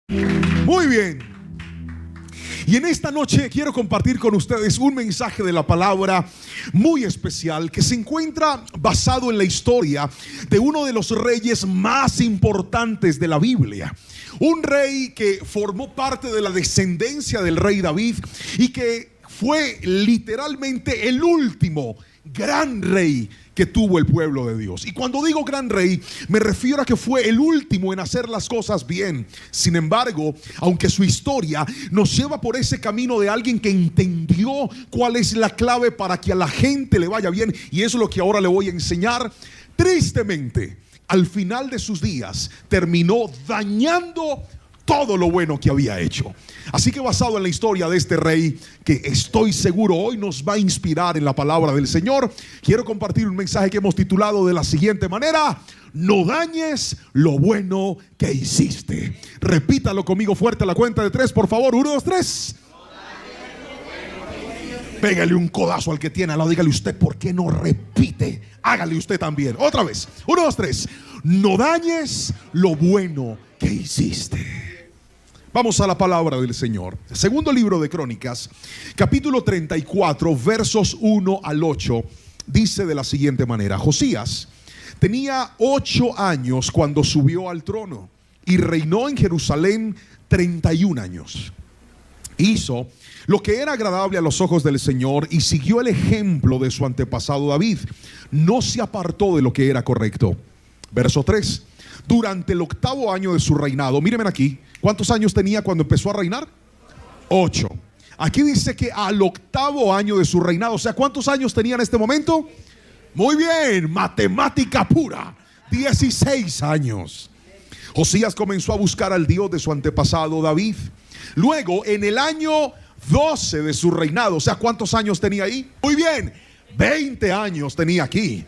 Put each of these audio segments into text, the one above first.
Muy bien. Y en esta noche quiero compartir con ustedes un mensaje de la palabra muy especial que se encuentra basado en la historia de uno de los reyes más importantes de la Biblia. Un rey que formó parte de la descendencia del rey David y que fue literalmente el último gran rey que tuvo el pueblo de Dios. Y cuando digo gran rey, me refiero a que fue el último en hacer las cosas bien. Sin embargo, aunque su historia nos lleva por ese camino de alguien que entendió cuál es la clave para que a la gente le vaya bien, y eso es lo que ahora le voy a enseñar, tristemente, al final de sus días, terminó dañando todo lo bueno que había hecho. Así que basado en la historia de este rey, que estoy seguro hoy nos va a inspirar en la palabra del Señor, quiero compartir un mensaje que hemos titulado de la siguiente manera: no dañes lo bueno que hiciste. Repítalo conmigo fuerte a la cuenta de 3, por favor. 1, 2, 3. Pégale un codazo al que tiene al lado. Dígale usted, ¿por qué no repite? Hágale usted también. Otra vez. 1, 2, 3. No dañes lo bueno que hiciste. Vamos a la palabra del Señor. Segundo libro de Crónicas, capítulo 34, versos 1 al 8, dice de la siguiente manera: Josías tenía 8 años cuando subió al trono y reinó en Jerusalén 31 años. Hizo lo que era agradable a los ojos del Señor y siguió el ejemplo de su antepasado David. No se apartó de lo que era correcto. Verso 3. Durante el 8º año de su reinado, mírenme aquí, ¿cuántos años tenía cuando empezó a reinar? 8. Aquí dice que al 8º año de su reinado, o sea, ¿cuántos años tenía en este momento? Muy bien, matemática pura, 16 años. Josías comenzó a buscar al Dios de su antepasado David. Luego, en el año 12 de su reinado, o sea, ¿cuántos años tenía ahí? Muy bien, 20 años tenía aquí.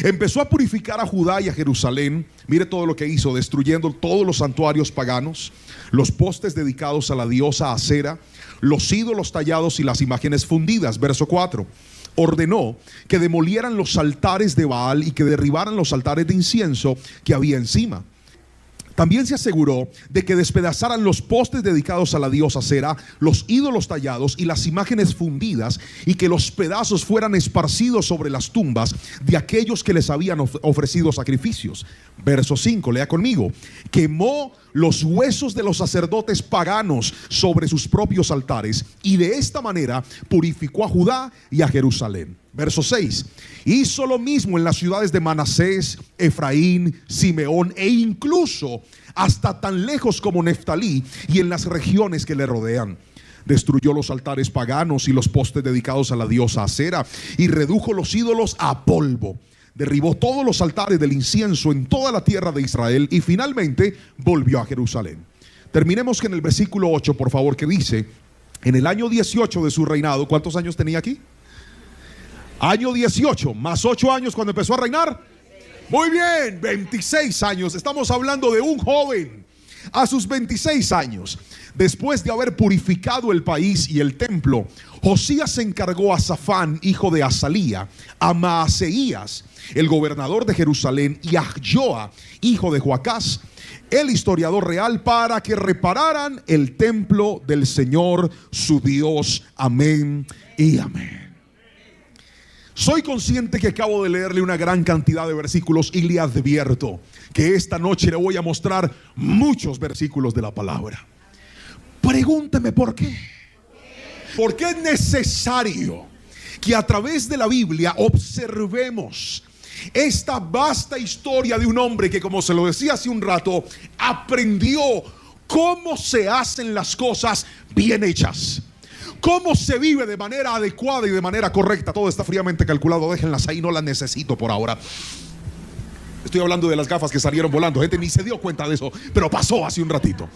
Empezó a purificar a Judá y a Jerusalén. Mire todo lo que hizo, destruyendo todos los santuarios paganos, los postes dedicados a la diosa Acera, los ídolos tallados y las imágenes fundidas. Verso 4. Ordenó que demolieran los altares de Baal y que derribaran los altares de incienso que había encima. También se aseguró de que despedazaran los postes dedicados a la diosa Acera, los ídolos tallados y las imágenes fundidas, y que los pedazos fueran esparcidos sobre las tumbas de aquellos que les habían ofrecido sacrificios. Verso 5, lea conmigo. Quemó los huesos de los sacerdotes paganos sobre sus propios altares, y de esta manera purificó a Judá y a Jerusalén. Verso 6. Hizo lo mismo en las ciudades de Manasés, Efraín, Simeón e incluso hasta tan lejos como Neftalí y en las regiones que le rodean. Destruyó los altares paganos y los postes dedicados a la diosa Acera y redujo los ídolos a polvo. Derribó todos los altares del incienso en toda la tierra de Israel y finalmente volvió a Jerusalén. Terminemos en el versículo 8, por favor, que dice: en el año 18 de su reinado, ¿cuántos años tenía aquí? Año 18, más 8 años cuando empezó a reinar. Muy bien, 26 años. Estamos hablando de un joven. A sus 26 años, después de haber purificado el país y el templo, Josías encargó a Safán, hijo de Azalía, a Maaseías, el gobernador de Jerusalén, y a Joa, hijo de Joacás, el historiador real, para que repararan el templo del Señor su Dios. Amén y amén. Soy consciente que acabo de leerle una gran cantidad de versículos y le advierto que esta noche le voy a mostrar muchos versículos de la palabra. Pregúnteme por qué. Porque es necesario que a través de la Biblia observemos esta vasta historia de un hombre que, como se lo decía hace un rato, aprendió cómo se hacen las cosas bien hechas. Cómo se vive de manera adecuada y de manera correcta. Todo está fríamente calculado. Déjenlas ahí, no las necesito por ahora. Estoy hablando de las gafas que salieron volando. Gente ni se dio cuenta de eso, pero pasó hace un ratito.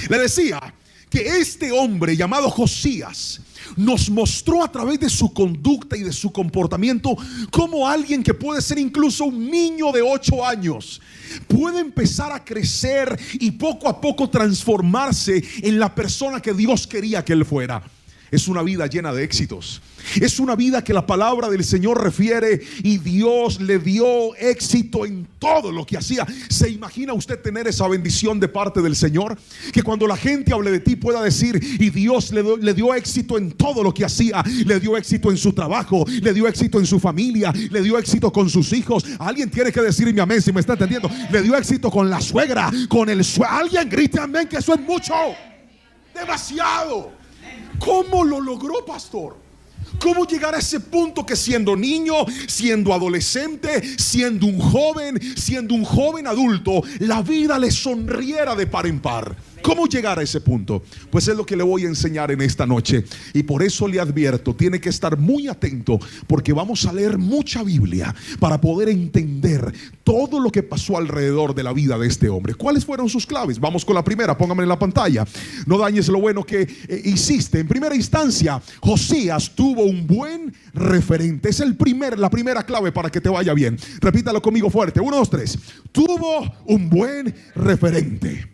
Le decía que este hombre llamado Josías nos mostró a través de su conducta y de su comportamiento cómo alguien que puede ser incluso un niño de 8 años puede empezar a crecer y poco a poco transformarse en la persona que Dios quería que él fuera. Es una vida llena de éxitos. Es una vida que la palabra del Señor refiere y Dios le dio éxito en todo lo que hacía. ¿Se imagina usted tener esa bendición de parte del Señor? Que cuando la gente hable de ti pueda decir: y Dios le dio éxito en todo lo que hacía. Le dio éxito en su trabajo, le dio éxito en su familia, le dio éxito con sus hijos. Alguien tiene que decirme amén si me está entendiendo. Le dio éxito con la suegra, con el suegro. Alguien grite amén, que eso es mucho, demasiado. ¿Cómo lo logró, pastor? ¿Cómo llegar a ese punto que siendo niño, siendo adolescente, siendo un joven adulto, la vida le sonriera de par en par? ¿Cómo llegar a ese punto? Pues es lo que le voy a enseñar en esta noche. Y por eso le advierto, tiene que estar muy atento, porque vamos a leer mucha Biblia para poder entender todo lo que pasó alrededor de la vida de este hombre. ¿Cuáles fueron sus claves? Vamos con la primera, póngame en la pantalla. No dañes lo bueno que hiciste. En primera instancia, Josías tuvo un buen referente. Es la primera clave para que te vaya bien. Repítalo conmigo fuerte. 1, 2, 3. Tuvo un buen referente.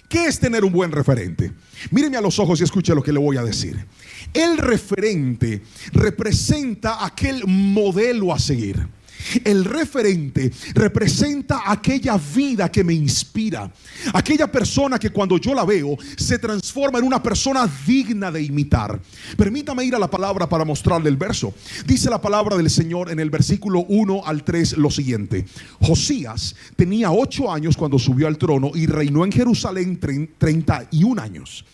¿Qué es tener un buen referente? Míreme a los ojos y escuche lo que le voy a decir. El referente representa aquel modelo a seguir. El referente representa aquella vida que me inspira, aquella persona que cuando yo la veo se transforma en una persona digna de imitar. Permítame ir a la palabra para mostrarle el verso. Dice la palabra del Señor en el versículo 1 al 3 lo siguiente: Josías tenía 8 años cuando subió al trono y reinó en Jerusalén 31 años.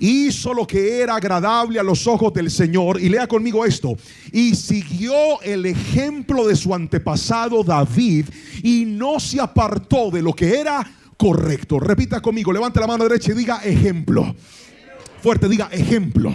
Hizo lo que era agradable a los ojos del Señor. Y lea conmigo esto: y siguió el ejemplo de su antepasado David, y no se apartó de lo que era correcto. Repita conmigo, levante la mano derecha y diga ejemplo. Fuerte, diga ejemplo.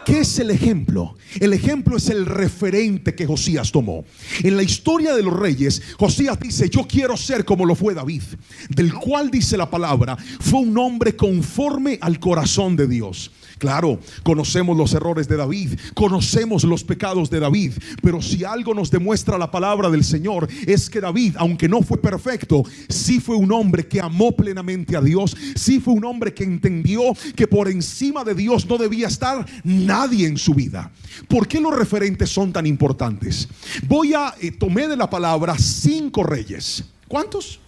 ¿Qué es el ejemplo? El ejemplo es el referente que Josías tomó. En la historia de los reyes, Josías dice: yo quiero ser como lo fue David, del cual dice la palabra, fue un hombre conforme al corazón de Dios. Claro, conocemos los errores de David, conocemos los pecados de David, pero si algo nos demuestra la palabra del Señor es que David, aunque no fue perfecto, sí fue un hombre que amó plenamente a Dios, sí fue un hombre que entendió que por encima de Dios no debía estar nadie en su vida. ¿Por qué los referentes son tan importantes? Tomé de la palabra 5 reyes. ¿Cuántos?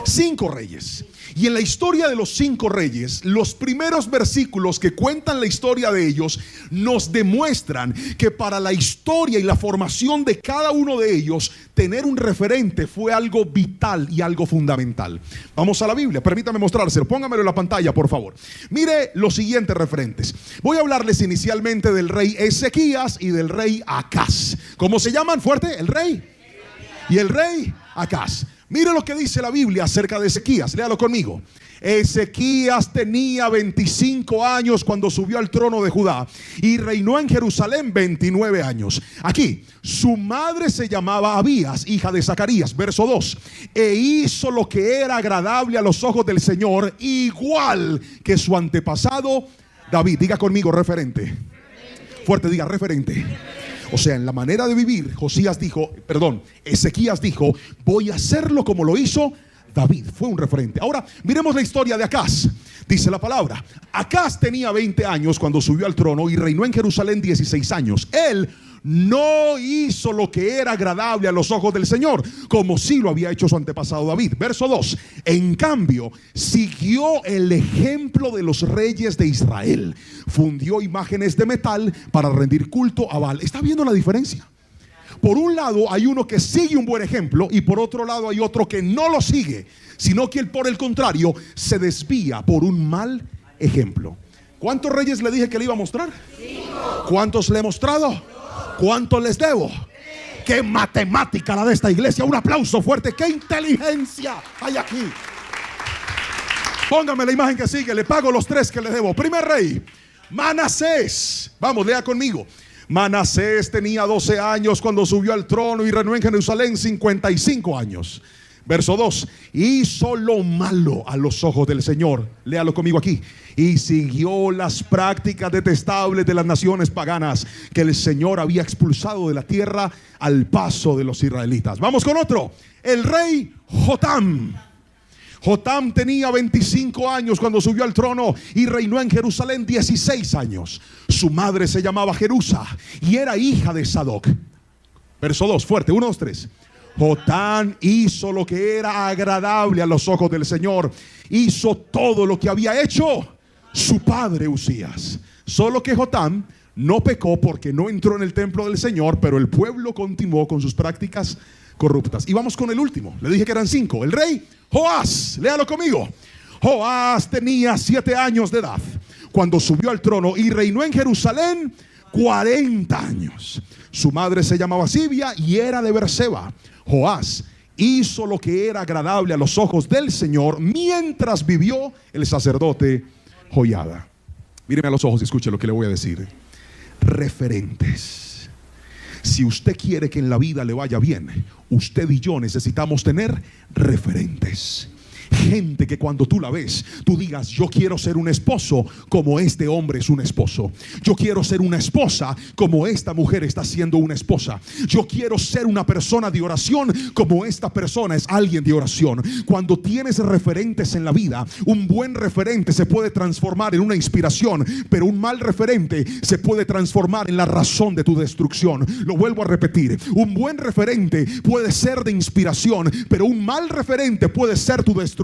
5 reyes. Y en la historia de los 5 reyes, los primeros versículos que cuentan la historia de ellos nos demuestran que para la historia y la formación de cada uno de ellos, tener un referente fue algo vital y algo fundamental. Vamos a la Biblia, permítame mostrárselo, póngamelo en la pantalla por favor. Mire los siguientes referentes. Voy a hablarles inicialmente del rey Ezequías y del rey Acaz. ¿Cómo se llaman? Fuerte, el rey y el rey Acaz. Mire lo que dice la Biblia acerca de Ezequías. Léalo conmigo. Ezequías tenía 25 años cuando subió al trono de Judá y reinó en Jerusalén 29 años. Aquí, su madre se llamaba Abías, hija de Zacarías. Verso 2. E hizo lo que era agradable a los ojos del Señor, igual que su antepasado David. Diga conmigo, referente. Fuerte, diga referente. O sea, en la manera de vivir, Ezequías dijo: voy a hacerlo como lo hizo David. Fue un referente. Ahora, miremos la historia de Acaz. Dice la palabra: Acaz tenía 20 años cuando subió al trono y reinó en Jerusalén 16 años. Él no hizo lo que era agradable a los ojos del Señor, como sí lo había hecho su antepasado David. Verso 2. En cambio, siguió el ejemplo de los reyes de Israel. Fundió imágenes de metal para rendir culto a Baal. ¿Está viendo la diferencia? Por un lado hay uno que sigue un buen ejemplo y por otro lado hay otro que no lo sigue, sino que él, por el contrario, se desvía por un mal ejemplo. ¿Cuántos reyes le dije que le iba a mostrar? 5. ¿Cuántos le he mostrado? ¿Cuánto les debo? ¡Qué matemática la de esta iglesia! Un aplauso fuerte. ¡Qué inteligencia hay aquí! Póngame la imagen que sigue. Le pago los 3 que le debo. Primer rey, Manasés. Vamos, lea conmigo. Manasés tenía 12 años cuando subió al trono y reinó en Jerusalén 55 años. Verso 2. Hizo lo malo a los ojos del Señor. Léalo conmigo aquí. Y siguió las prácticas detestables de las naciones paganas que el Señor había expulsado de la tierra al paso de los israelitas. Vamos con otro. El rey Jotam. Jotam tenía 25 años cuando subió al trono y reinó en Jerusalén 16 años. Su madre se llamaba Jerusa y era hija de Sadoc. Verso 2, fuerte, 1, 2, 3. Jotam hizo lo que era agradable a los ojos del Señor. Hizo todo lo que había hecho su padre Usías. Solo que Jotam no pecó porque no entró en el templo del Señor, pero el pueblo continuó con sus prácticas corruptas. Y vamos con el último. Le dije que eran 5. El rey Joás, léalo conmigo. Joás tenía 7 años de edad cuando subió al trono y reinó en Jerusalén 40 años. Su madre se llamaba Sibia y era de Berseba. Joás hizo lo que era agradable a los ojos del Señor mientras vivió el sacerdote Joiada. Míreme a los ojos y escuche lo que le voy a decir. Referentes. Si usted quiere que en la vida le vaya bien, usted y yo necesitamos tener referentes. Gente que cuando tú la ves, tú digas: yo quiero ser un esposo como este hombre es un esposo. Yo quiero ser una esposa como esta mujer está siendo una esposa. Yo quiero ser una persona de oración como esta persona es alguien de oración. Cuando tienes referentes en la vida, un buen referente se puede transformar en una inspiración, pero un mal referente se puede transformar en la razón de tu destrucción. Lo vuelvo a repetir: un buen referente puede ser de inspiración, pero un mal referente puede ser tu destrucción.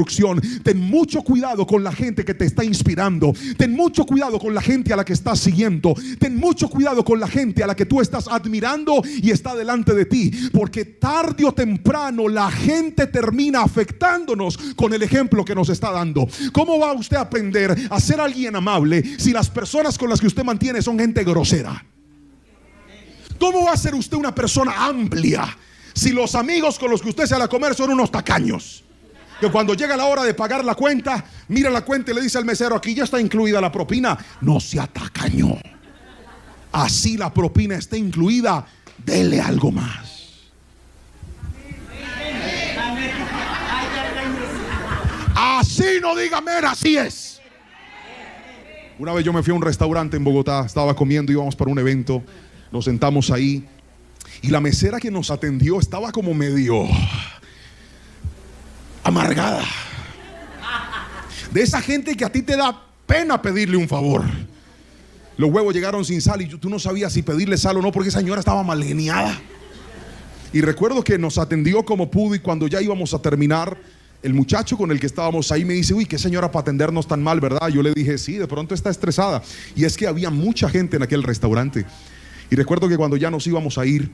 Ten mucho cuidado con la gente que te está inspirando. Ten mucho cuidado con la gente a la que estás siguiendo. Ten mucho cuidado con la gente a la que tú estás admirando y está delante de ti, porque tarde o temprano la gente termina afectándonos con el ejemplo que nos está dando. ¿Cómo va usted a aprender a ser alguien amable si las personas con las que usted mantiene son gente grosera? ¿Cómo va a ser usted una persona amplia si los amigos con los que usted sale a comer son unos tacaños? Que cuando llega la hora de pagar la cuenta, mira la cuenta y le dice al mesero: aquí ya está incluida la propina. No sea tacaño. Así la propina está incluida, dele algo más. Así no diga mera, así es. Una vez yo me fui a un restaurante en Bogotá, estaba comiendo, íbamos para un evento, nos sentamos ahí y la mesera que nos atendió estaba como medio amargada, de esa gente que a ti te da pena pedirle un favor. Los huevos llegaron sin sal y tú no sabías si pedirle sal o no, porque esa señora estaba mal geniada. Y recuerdo que nos atendió como pudo, y cuando ya íbamos a terminar, el muchacho con el que estábamos ahí me dice: uy, qué señora para atendernos tan mal, ¿verdad? Yo le dije: sí, de pronto está estresada. Y es que había mucha gente en aquel restaurante. Y recuerdo que cuando ya nos íbamos a ir,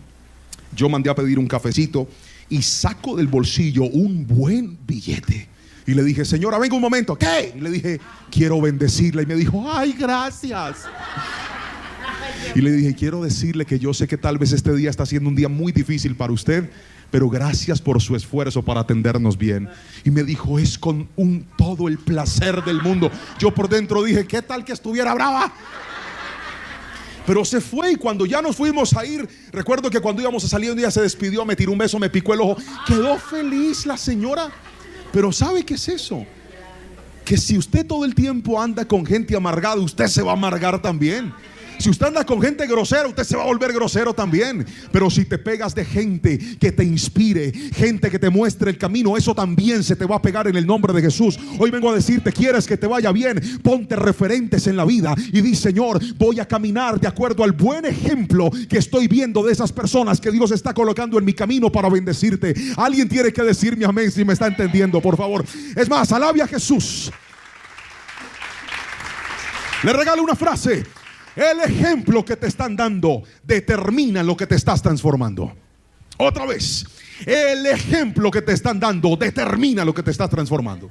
yo mandé a pedir un cafecito y saco del bolsillo un buen billete y le dije: señora, venga un momento. ¿Qué? Y le dije: quiero bendecirla. Y me dijo: ay, gracias. Y le dije: quiero decirle que yo sé que tal vez este día está siendo un día muy difícil para usted, pero gracias por su esfuerzo para atendernos bien. Y me dijo: es con todo el placer del mundo. Yo por dentro dije: ¿qué tal que estuviera brava? Pero se fue, y cuando ya nos fuimos a ir, recuerdo que cuando íbamos a salir un día se despidió, me tiró un beso, me picó el ojo. Quedó feliz la señora. Pero ¿sabe qué es eso? Que si usted todo el tiempo anda con gente amargada, usted se va a amargar también. Si usted anda con gente grosera, usted se va a volver grosero también. Pero si te pegas de gente que te inspire, gente que te muestre el camino, eso también se te va a pegar en el nombre de Jesús. Hoy vengo a decirte: quieres que te vaya bien, ponte referentes en la vida y di: Señor, voy a caminar de acuerdo al buen ejemplo que estoy viendo de esas personas que Dios está colocando en mi camino para bendecirte. Alguien tiene que decirme amén si me está entendiendo, por favor. Es más, alabe a Jesús. Le regalo una frase: el ejemplo que te están dando determina lo que te estás transformando. Otra vez: el ejemplo que te están dando determina lo que te estás transformando.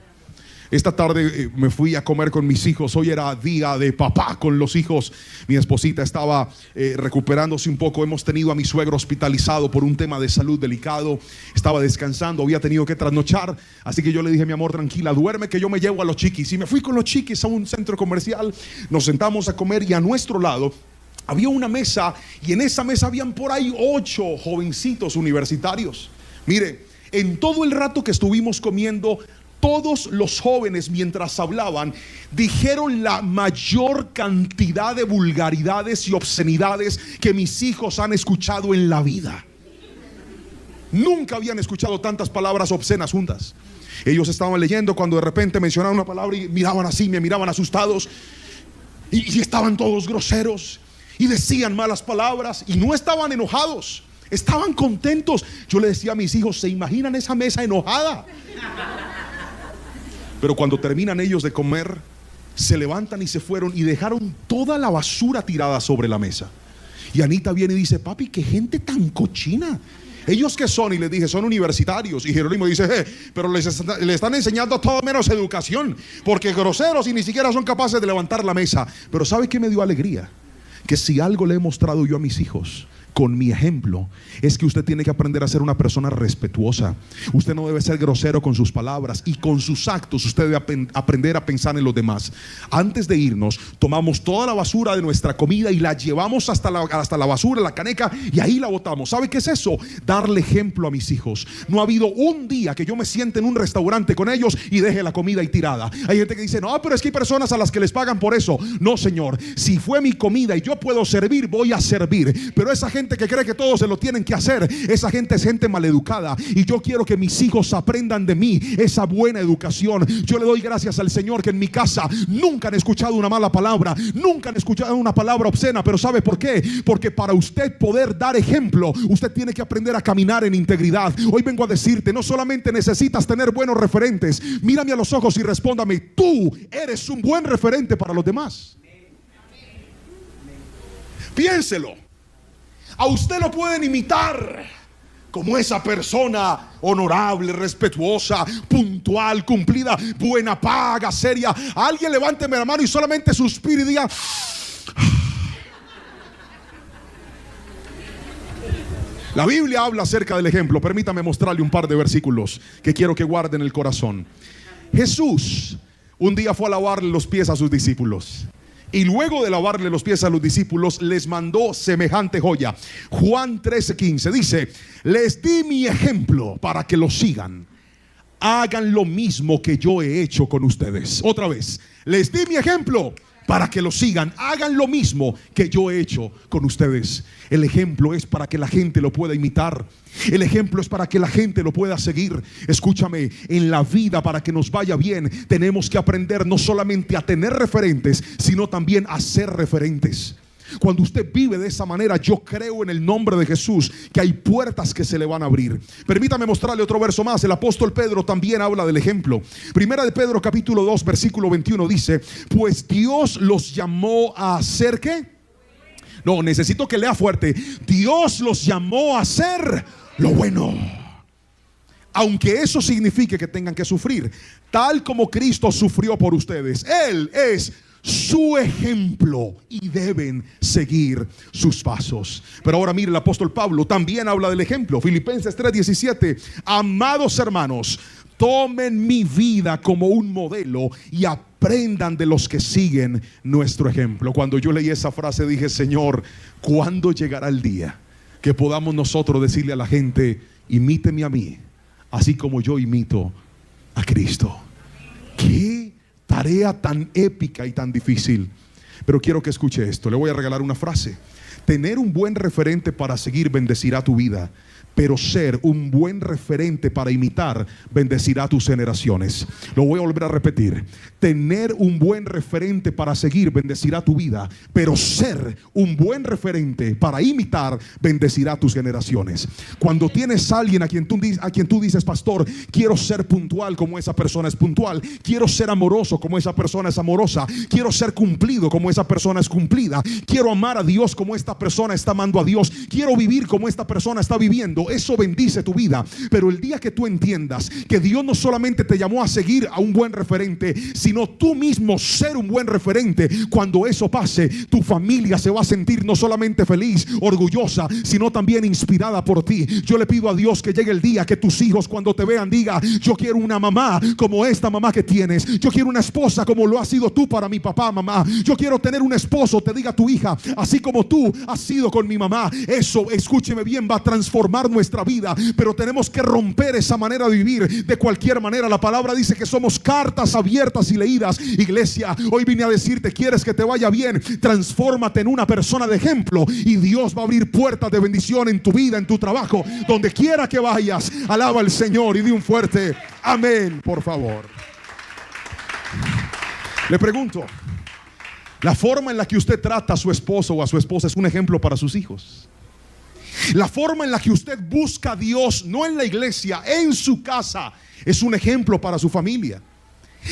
Esta tarde me fui a comer con mis hijos. Hoy era día de papá con los hijos. Mi esposita estaba recuperándose un poco. Hemos tenido a mi suegro hospitalizado por un tema de salud delicado. Estaba descansando, había tenido que trasnochar. Así que yo le dije: mi amor, tranquila, duerme, que yo me llevo a los chiquis. Y me fui con los chiquis a un centro comercial. Nos sentamos a comer y a nuestro lado había una mesa, y en esa mesa habían por ahí 8 jovencitos universitarios. Mire, en todo el rato que estuvimos comiendo, todos los jóvenes, mientras hablaban, dijeron la mayor cantidad de vulgaridades y obscenidades que mis hijos han escuchado en la vida. Nunca habían escuchado tantas palabras obscenas juntas. Ellos estaban leyendo cuando de repente mencionaban una palabra y miraban así, me miraban asustados. Y estaban todos groseros y decían malas palabras y no estaban enojados, estaban contentos. Yo le decía a mis hijos, ¿se imaginan esa mesa enojada? Pero cuando terminan ellos de comer, se levantan y se fueron y dejaron toda la basura tirada sobre la mesa. Y Anita viene y dice, papi, qué gente tan cochina. ¿Ellos qué son? Y les dije, son universitarios. Y Jerónimo dice, pero les están enseñando todo menos educación, porque groseros y ni siquiera son capaces de levantar la mesa. Pero ¿sabe qué me dio alegría? Que si algo le he mostrado yo a mis hijos con mi ejemplo, es que usted tiene que aprender a ser una persona respetuosa. Usted no debe ser grosero con sus palabras, y con sus actos usted debe aprender a pensar en los demás. Antes de irnos, tomamos toda la basura de nuestra comida y la llevamos hasta la basura, la caneca, y ahí la botamos. ¿Sabe qué es eso? Darle ejemplo a mis hijos. No ha habido un día que yo me siente en un restaurante con ellos y deje la comida ahí tirada. Hay gente que dice, no, pero es que hay personas a las que les pagan por eso. No, señor, si fue mi comida y yo puedo servir, voy a servir. Pero esa gente que cree que todos se lo tienen que hacer, esa gente es gente maleducada, y yo quiero que mis hijos aprendan de mí esa buena educación. Yo le doy gracias al Señor que en mi casa nunca han escuchado una mala palabra, nunca han escuchado una palabra obscena. Pero ¿sabe por qué? Porque para usted poder dar ejemplo, usted tiene que aprender a caminar en integridad. Hoy vengo a decirte, no solamente necesitas tener buenos referentes. Mírame a los ojos y respóndame, tú eres un buen referente para los demás. Piénselo. A usted lo pueden imitar como esa persona honorable, respetuosa, puntual, cumplida, buena paga, seria. Alguien levánteme la mano y solamente suspire y diga, la Biblia habla acerca del ejemplo. Permítame mostrarle un par de versículos que quiero que guarde en el corazón. Jesús un día fue a lavarle los pies a sus discípulos, y luego de lavarle los pies a los discípulos, les mandó semejante joya. Juan 13:15 dice, les di mi ejemplo para que lo sigan. Hagan lo mismo que yo he hecho con ustedes. Otra vez, les di mi ejemplo para que lo sigan. Hagan lo mismo que yo he hecho con ustedes. El ejemplo es para que la gente lo pueda imitar. El ejemplo es para que la gente lo pueda seguir. Escúchame, en la vida, para que nos vaya bien, tenemos que aprender no solamente a tener referentes, sino también a ser referentes. Cuando usted vive de esa manera, yo creo en el nombre de Jesús que hay puertas que se le van a abrir. Permítame mostrarle otro verso más. El apóstol Pedro también habla del ejemplo. Primera de Pedro capítulo 2 versículo 21 dice, pues Dios los llamó a hacer ¿qué? No, necesito que lea fuerte. Dios los llamó a hacer lo bueno, aunque eso signifique que tengan que sufrir, tal como Cristo sufrió por ustedes. Él es su ejemplo y deben seguir sus pasos. Pero ahora mire, el apóstol Pablo también habla del ejemplo. Filipenses 3:17, amados hermanos, tomen mi vida como un modelo y aprendan de los que siguen nuestro ejemplo. Cuando yo leí esa frase dije, Señor, ¿cuándo llegará el día que podamos nosotros decirle a la gente, imíteme a mí, así como yo imito a Cristo? ¿Qué tarea tan épica y tan difícil? Pero quiero que escuche esto. Le voy a regalar una frase. Tener un buen referente para seguir bendecirá tu vida, pero ser un buen referente para imitar bendecirá tus generaciones. Lo voy a volver a repetir. Tener un buen referente para seguir bendecirá tu vida, pero ser un buen referente para imitar bendecirá tus generaciones. Cuando tienes a alguien a quien tú dices, pastor, quiero ser puntual como esa persona es puntual, quiero ser amoroso como esa persona es amorosa, quiero ser cumplido como esa persona es cumplida, quiero amar a Dios como esta persona está amando a Dios, quiero vivir como esta persona está viviendo, eso bendice tu vida. Pero el día que tú entiendas que Dios no solamente te llamó a seguir a un buen referente, sino tú mismo ser un buen referente, cuando eso pase, tu familia se va a sentir no solamente feliz, orgullosa, sino también inspirada por ti. Yo le pido a Dios que llegue el día que tus hijos, cuando te vean, diga, yo quiero una mamá como esta mamá que tienes, yo quiero una esposa como lo has sido tú para mi papá, mamá, yo quiero tener un esposo, te diga tu hija, así como tú has sido con mi mamá. Eso, escúcheme bien, va a transformar nuestra vida, pero tenemos que romper esa manera de vivir de cualquier manera. La palabra dice que somos cartas abiertas y leídas. Iglesia, hoy vine a decirte: ¿quieres que te vaya bien? Transfórmate en una persona de ejemplo y Dios va a abrir puertas de bendición en tu vida, en tu trabajo, donde quiera que vayas. Alaba al Señor y di un fuerte amén, por favor. Le pregunto, la forma en la que usted trata a su esposo o a su esposa es un ejemplo para sus hijos. La forma en la que usted busca a Dios, no en la iglesia, en su casa, es un ejemplo para su familia.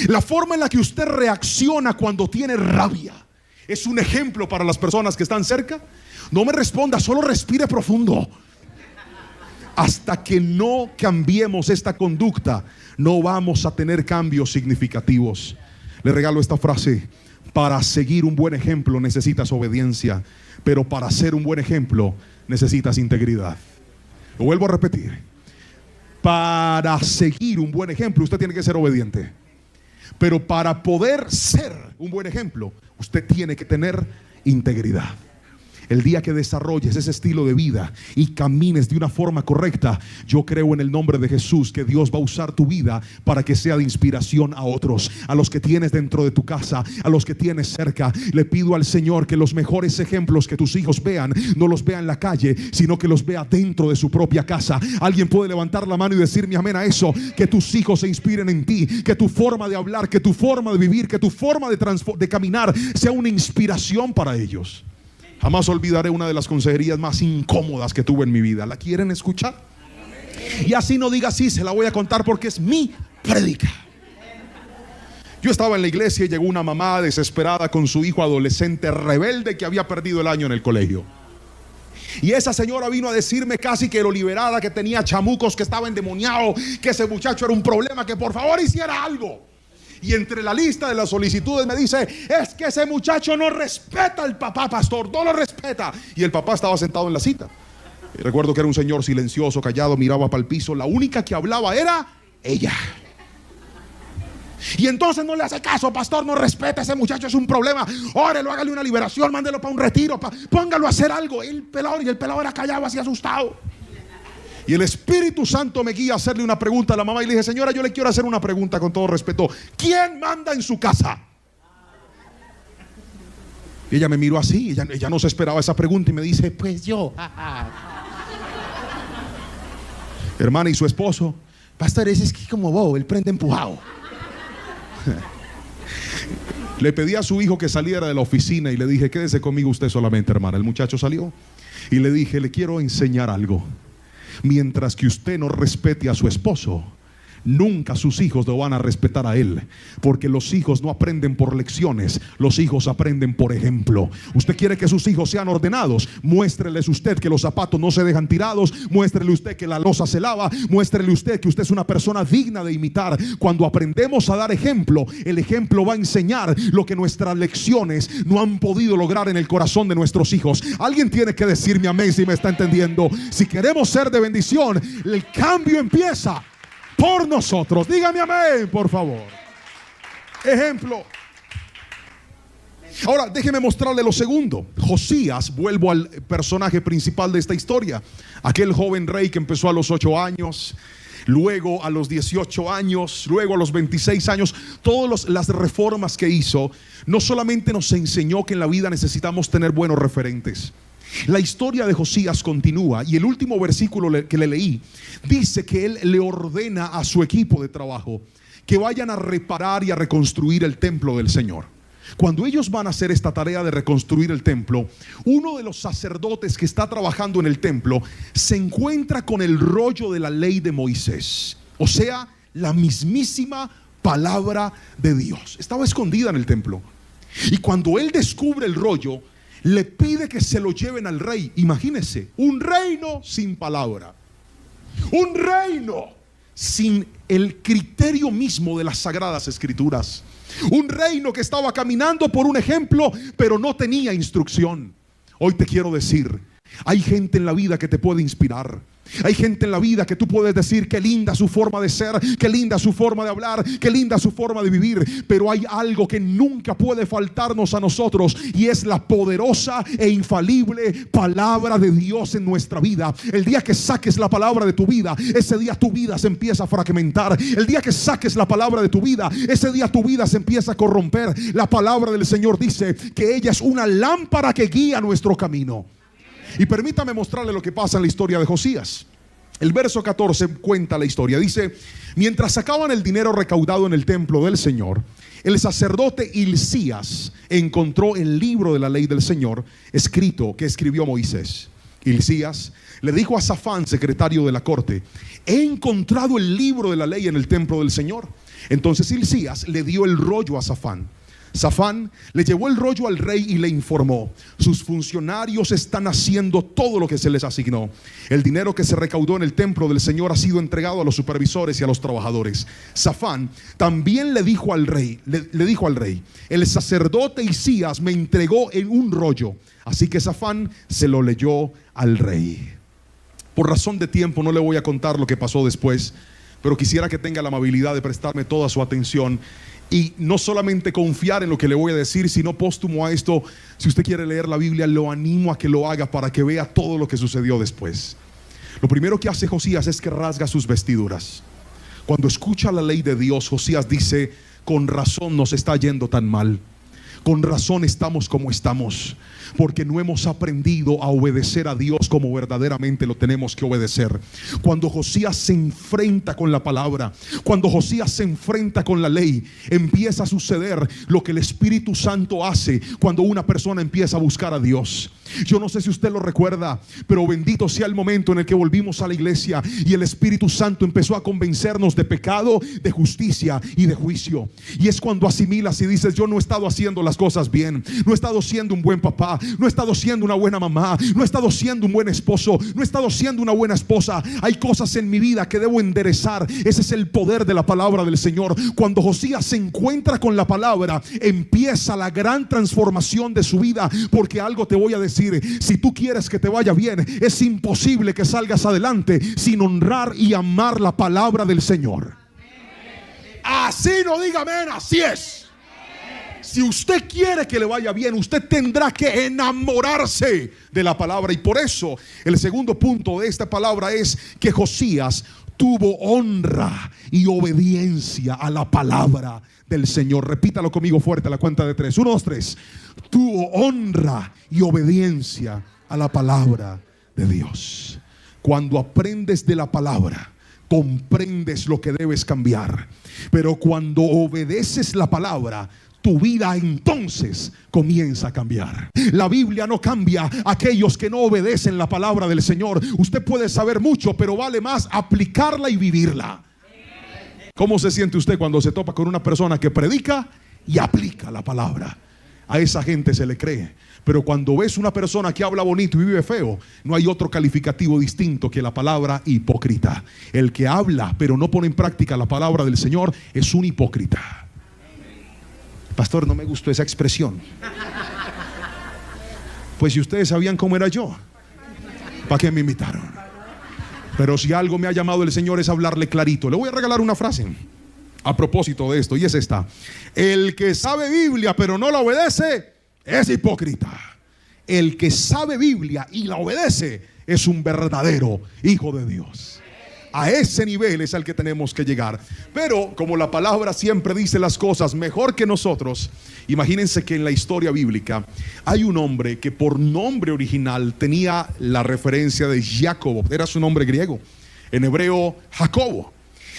La forma en la que usted reacciona cuando tiene rabia es un ejemplo para las personas que están cerca. No me responda, solo respire profundo. Hasta que no cambiemos esta conducta, no vamos a tener cambios significativos. Le regalo esta frase: para seguir un buen ejemplo necesitas obediencia, pero para ser un buen ejemplo necesitas integridad. Lo vuelvo a repetir: para seguir un buen ejemplo usted tiene que ser obediente, pero para poder ser un buen ejemplo usted tiene que tener integridad. El día que desarrolles ese estilo de vida y camines de una forma correcta, yo creo en el nombre de Jesús que Dios va a usar tu vida para que sea de inspiración a otros, a los que tienes dentro de tu casa, a los que tienes cerca. Le pido al Señor que los mejores ejemplos que tus hijos vean, no los vean en la calle, sino que los vea dentro de su propia casa. Alguien puede levantar la mano y decirme amén a eso. Que tus hijos se inspiren en ti, que tu forma de hablar, que tu forma de vivir, que tu forma de caminar sea una inspiración para ellos. Jamás olvidaré una de las consejerías más incómodas que tuve en mi vida. ¿La quieren escuchar? Y así no diga sí, se la voy a contar porque es mi prédica. Yo estaba en la iglesia y llegó una mamá desesperada con su hijo adolescente rebelde que había perdido el año en el colegio. Y esa señora vino a decirme casi que lo liberada, que tenía chamucos, que estaba endemoniado, que ese muchacho era un problema, que por favor hiciera algo. Y entre la lista de las solicitudes me dice: es que ese muchacho no respeta al papá, pastor, no lo respeta. Y el papá estaba sentado en la cita. Y recuerdo que era un señor silencioso, callado, miraba para el piso. La única que hablaba era ella. Y entonces no le hace caso, pastor, no respeta, ese muchacho es un problema. Órelo, hágale una liberación, mándelo para un retiro, póngalo a hacer algo. El pelado era callado, así asustado. Y el Espíritu Santo me guía a hacerle una pregunta a la mamá. Y le dije: señora, yo le quiero hacer una pregunta con todo respeto. ¿Quién manda en su casa? Y ella me miró así. Ella no se esperaba esa pregunta y me dice: pues yo. Hermana, ¿y su esposo? Pastor, ese es que como bobo, él prende empujado. Le pedí a su hijo que saliera de la oficina y le dije: quédese conmigo usted solamente, hermana. El muchacho salió y le dije: le quiero enseñar algo. Mientras que usted no respete a su esposo, nunca sus hijos lo van a respetar a él, porque los hijos no aprenden por lecciones, los hijos aprenden por ejemplo. Usted quiere que sus hijos sean ordenados, muéstreles usted que los zapatos no se dejan tirados, muéstrele usted que la loza se lava, muéstrele usted que usted es una persona digna de imitar. Cuando aprendemos a dar ejemplo, el ejemplo va a enseñar lo que nuestras lecciones no han podido lograr en el corazón de nuestros hijos. Alguien tiene que decirme amén si me está entendiendo. Si queremos ser de bendición, el cambio empieza por nosotros. Dígame amén, por favor. Ejemplo. Ahora déjeme mostrarle lo segundo. Josías, vuelvo al personaje principal de esta historia. Aquel joven rey que empezó a los 8 años, luego a los 18 años, luego a los 26 años. Todas las reformas que hizo no solamente nos enseñó que en la vida necesitamos tener buenos referentes. La historia de Josías continúa y el último versículo que le leí dice que él le ordena a su equipo de trabajo que vayan a reparar y a reconstruir el templo del Señor. Cuando ellos van a hacer esta tarea de reconstruir el templo, uno de los sacerdotes que está trabajando en el templo se encuentra con el rollo de la ley de Moisés, o sea, la mismísima palabra de Dios. Estaba escondida en el templo y cuando él descubre el rollo, le pide que se lo lleven al rey. Imagínense, un reino sin palabra, un reino sin el criterio mismo de las sagradas escrituras, un reino que estaba caminando por un ejemplo pero no tenía instrucción. Hoy te quiero decir, hay gente en la vida que te puede inspirar, Hay gente en la vida que tú puedes decir qué linda su forma de ser, qué linda su forma de hablar, qué linda su forma de vivir, pero hay algo que nunca puede faltarnos a nosotros, y es la poderosa e infalible palabra de Dios en nuestra vida. El día que saques la palabra de tu vida, ese día tu vida se empieza a fragmentar. El día que saques la palabra de tu vida, ese día tu vida se empieza a corromper. La palabra del Señor dice que ella es una lámpara que guía nuestro camino. Y permítame mostrarle lo que pasa en la historia de Josías. El verso 14 cuenta la historia. Dice: mientras sacaban el dinero recaudado en el templo del Señor, el sacerdote Hilcías encontró el libro de la ley del Señor escrito, que escribió Moisés. Hilcías le dijo a Safán, secretario de la corte: he encontrado el libro de la ley en el templo del Señor. Entonces Hilcías le dio el rollo a Safán. Safán le llevó el rollo al rey y le informó: sus funcionarios están haciendo todo lo que se les asignó. El dinero que se recaudó en el templo del Señor ha sido entregado a los supervisores y a los trabajadores. Safán también le dijo al rey, el sacerdote Hilcías me entregó en un rollo. Así que Safán se lo leyó al rey. Por razón de tiempo no le voy a contar lo que pasó después, pero quisiera que tenga la amabilidad de prestarme toda su atención y no solamente confiar en lo que le voy a decir, sino póstumo a esto, si usted quiere leer la Biblia, lo animo a que lo haga para que vea todo lo que sucedió después. Lo primero que hace Josías es que rasga sus vestiduras. Cuando escucha la ley de Dios, Josías dice: con razón nos está yendo tan mal, con razón estamos como estamos, porque no hemos aprendido a obedecer a Dios como verdaderamente lo tenemos que obedecer. Cuando Josías se enfrenta con la palabra, cuando Josías se enfrenta con la ley, empieza a suceder lo que el Espíritu Santo hace cuando una persona empieza a buscar a Dios. Yo no sé si usted lo recuerda, pero bendito sea el momento en el que volvimos a la iglesia y el Espíritu Santo empezó a convencernos de pecado, de justicia y de juicio. Y es cuando asimilas y dices: yo no he estado haciendo las cosas bien, no he estado siendo un buen papá, no he estado siendo una buena mamá, no he estado siendo un buen esposo, no he estado siendo una buena esposa. Hay cosas en mi vida que debo enderezar. Ese es el poder de la palabra del Señor. Cuando Josías se encuentra con la palabra, empieza la gran transformación de su vida. Porque algo te voy a decir: si tú quieres que te vaya bien, es imposible que salgas adelante sin honrar y amar la palabra del Señor. Así no diga amén, así es. Si usted quiere que le vaya bien, usted tendrá que enamorarse de la palabra. Y por eso el segundo punto de esta palabra es que Josías tuvo honra y obediencia a la palabra del Señor. Repítalo conmigo fuerte a la cuenta de 3. 1, 2, 3. Tuvo honra y obediencia a la palabra de Dios. Cuando aprendes de la palabra, comprendes lo que debes cambiar. Pero cuando obedeces la palabra, tu vida entonces comienza a cambiar. La Biblia no cambia a aquellos que no obedecen la palabra del Señor. Usted puede saber mucho, pero vale más aplicarla y vivirla. ¿Cómo se siente usted cuando se topa con una persona que predica y aplica la palabra? A esa gente se le cree. Pero cuando ves una persona que habla bonito y vive feo, no hay otro calificativo distinto que la palabra hipócrita. El que habla pero no pone en práctica la palabra del Señor es un hipócrita. Pastor, no me gustó esa expresión. Pues si ustedes sabían cómo era yo, ¿para qué me invitaron? Pero si algo me ha llamado el Señor es hablarle clarito. Le voy a regalar una frase a propósito de esto, y es esta: el que sabe Biblia pero no la obedece es hipócrita. El que sabe Biblia y la obedece es un verdadero hijo de Dios. A ese nivel es al que tenemos que llegar. Pero como la palabra siempre dice las cosas mejor que nosotros, imagínense que en la historia bíblica hay un hombre que por nombre original tenía la referencia de Jacobo. Era su nombre griego, en hebreo Jacobo.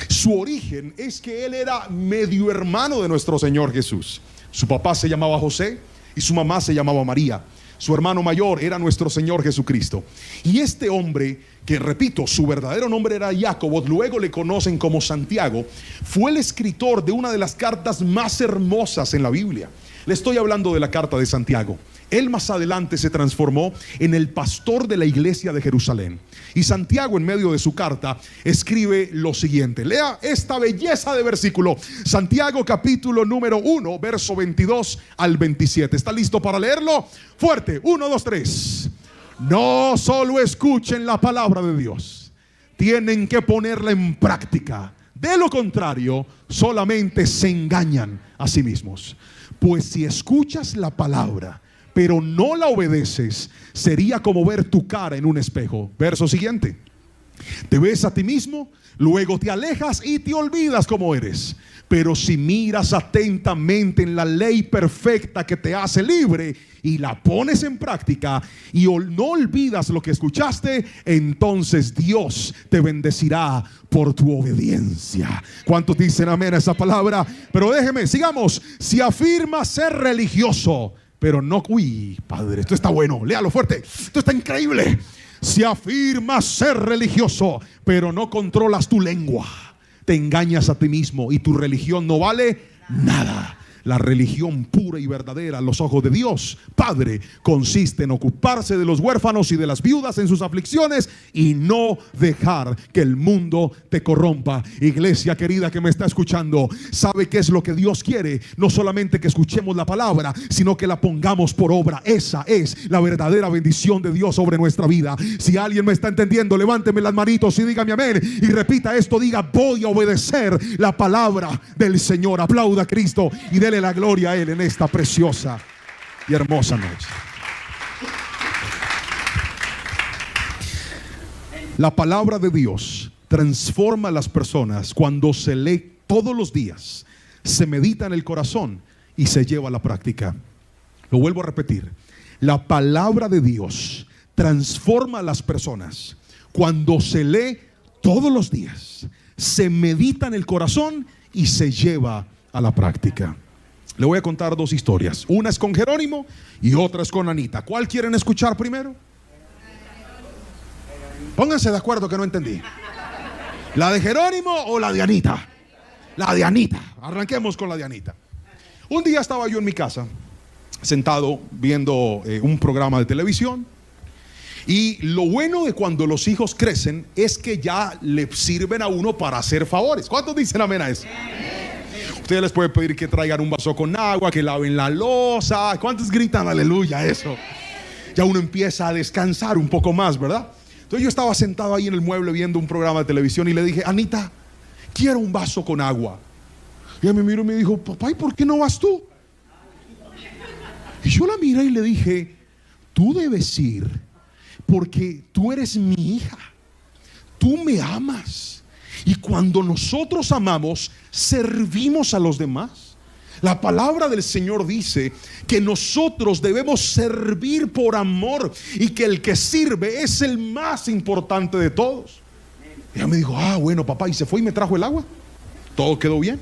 Su origen es que él era medio hermano de nuestro Señor Jesús. Su papá se llamaba José y su mamá se llamaba María. Su hermano mayor era nuestro Señor Jesucristo. Y este hombre, que repito, su verdadero nombre era Jacobo, luego le conocen como Santiago, fue el escritor de una de las cartas más hermosas en la Biblia. Le estoy hablando de la carta de Santiago. Él más adelante se transformó en el pastor de la iglesia de Jerusalén. Y Santiago, en medio de su carta, escribe lo siguiente. Lea esta belleza de versículo. Santiago capítulo número 1, verso 22 al 27. ¿Está listo para leerlo? Fuerte. 1, 2, 3. No solo escuchen la palabra de Dios, tienen que ponerla en práctica. De lo contrario, solamente se engañan a sí mismos. Pues si escuchas la palabra, pero no la obedeces, sería como ver tu cara en un espejo. Verso siguiente. Te ves a ti mismo, luego te alejas y te olvidas cómo eres. Pero si miras atentamente en la ley perfecta que te hace libre y la pones en práctica y no olvidas lo que escuchaste, entonces Dios te bendecirá por tu obediencia. ¿Cuántos dicen amén a esa palabra? Pero déjeme, sigamos. Si afirmas ser religioso, pero no, uy, Padre, esto está bueno, léalo fuerte, esto está increíble. Si afirmas ser religioso, pero no controlas tu lengua, te engañas a ti mismo y tu religión no vale nada. La religión pura y verdadera a los ojos de Dios Padre consiste en ocuparse de los huérfanos y de las viudas en sus aflicciones y no dejar que el mundo te corrompa. Iglesia querida que me está escuchando, ¿sabe qué es lo que Dios quiere? No solamente que escuchemos la palabra, sino que la pongamos por obra. Esa es la verdadera bendición de Dios sobre nuestra vida. Si alguien me está entendiendo, levánteme las manitos y dígame amén y repita esto, diga: voy a obedecer la palabra del Señor. Aplauda a Cristo y dele la gloria a Él en esta preciosa y hermosa noche. La palabra de Dios transforma a las personas cuando se lee todos los días, se medita en el corazón y se lleva a la práctica. Lo vuelvo a repetir. La palabra de Dios transforma a las personas cuando se lee todos los días, se medita en el corazón y se lleva a la práctica. Le voy a contar dos historias. Una es con Jerónimo y otra es con Anita. ¿Cuál quieren escuchar primero? Pónganse de acuerdo que no entendí. ¿La de Jerónimo o la de Anita? La de Anita. Arranquemos con la de Anita. Un día estaba yo en mi casa, sentado viendo un programa de televisión. Y lo bueno de cuando los hijos crecen es que ya le sirven a uno para hacer favores. ¿Cuántos dicen amén a eso? Ustedes les pueden pedir que traigan un vaso con agua, que laven la loza. ¿Cuántos gritan aleluya a eso? Ya uno empieza a descansar un poco más, ¿verdad? Entonces yo estaba sentado ahí en el mueble viendo un programa de televisión y le dije: Anita, quiero un vaso con agua. Y ella me miró y me dijo: papá, ¿y por qué no vas tú? Y yo la miré y le dije: tú debes ir porque tú eres mi hija, tú me amas. Y cuando nosotros amamos, servimos a los demás. La palabra del Señor dice que nosotros debemos servir por amor y que el que sirve es el más importante de todos. Ella me dijo: ah, bueno, papá, y se fue y me trajo el agua. Todo quedó bien.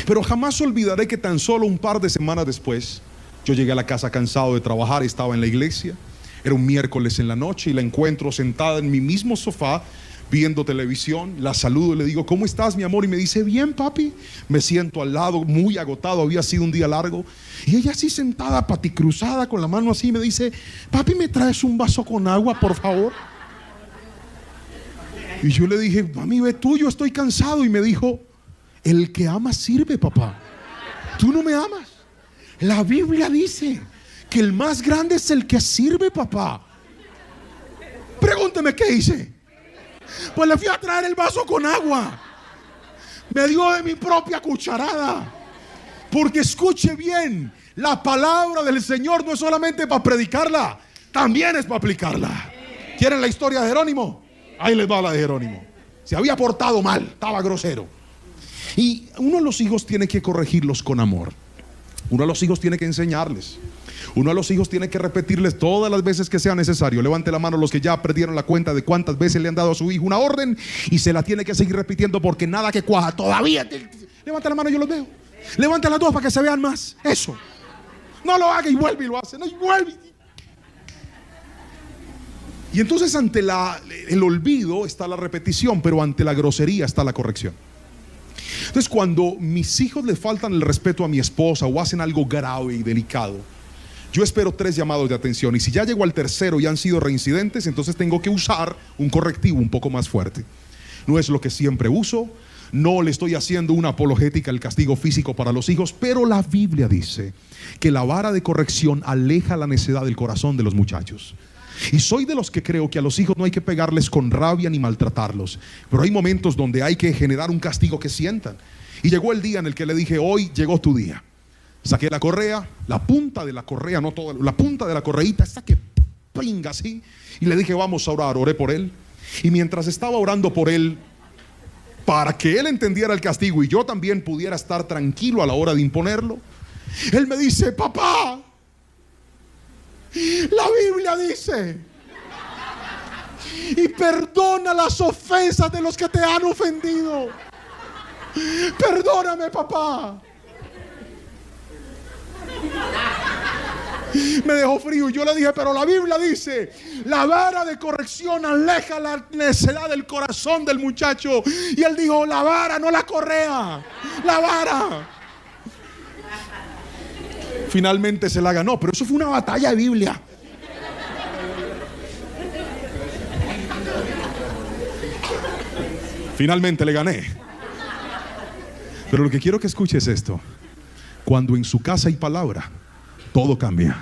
Pero jamás olvidaré que tan solo un par de semanas después, yo llegué a la casa cansado de trabajar, estaba en la iglesia. Era un miércoles en la noche y la encuentro sentada en mi mismo sofá viendo televisión. La saludo y le digo: ¿cómo estás, mi amor? Y me dice: bien, papi. Me siento al lado, muy agotado, había sido un día largo. Y ella así sentada, paticruzada, con la mano así, me dice: papi, ¿me traes un vaso con agua, por favor? Y yo le dije: mami, ve tú, yo estoy cansado. Y me dijo: el que ama sirve, papá. Tú no me amas. La Biblia dice que el más grande es el que sirve, papá. Pregúnteme qué hice. Pues le fui a traer el vaso con agua. Me dio de mi propia cucharada. Porque escuche bien, la palabra del Señor no es solamente para predicarla, también es para aplicarla. ¿Quieren la historia de Jerónimo? Ahí les va la de Jerónimo. Se había portado mal, estaba grosero. Y uno de los hijos tiene que corregirlos con amor. Uno de los hijos tiene que enseñarles. Uno de los hijos tiene que repetirles todas las veces que sea necesario. Levante la mano los que ya perdieron la cuenta de cuántas veces le han dado a su hijo una orden y se la tiene que seguir repitiendo porque nada que cuaja todavía. Levante la mano, yo los veo. Levante las dos para que se vean más. Eso. No lo haga y vuelve y lo hace. No, y vuelve. Y entonces ante el olvido está la repetición, pero ante la grosería está la corrección. Entonces cuando mis hijos le faltan el respeto a mi esposa o hacen algo grave y delicado, yo espero 3 llamados de atención. Y si ya llegó al tercero y han sido reincidentes, entonces tengo que usar un correctivo un poco más fuerte. No es lo que siempre uso. No le estoy haciendo una apologética al castigo físico para los hijos, pero la Biblia dice que la vara de corrección aleja la necedad del corazón de los muchachos. Y soy de los que creo que a los hijos no hay que pegarles con rabia ni maltratarlos, pero hay momentos donde hay que generar un castigo que sientan. Y llegó el día en el que le dije: hoy llegó tu día. Saqué la correa, la punta de la correa, no toda, la punta de la correíta, esta que pinga así, y le dije: vamos a orar. Oré por él. Y mientras estaba orando por él, para que él entendiera el castigo y yo también pudiera estar tranquilo a la hora de imponerlo, él me dice: papá, la Biblia dice: y perdona las ofensas de los que te han ofendido. Perdóname, papá. Me dejó frío y yo le dije: pero la Biblia dice: la vara de corrección aleja la necedad del corazón del muchacho. Y él dijo: la vara, no la correa, la vara. Finalmente se la ganó, pero eso fue una batalla de Biblia. Finalmente le gané. Pero lo que quiero que escuches es esto: cuando en su casa hay palabra, todo cambia.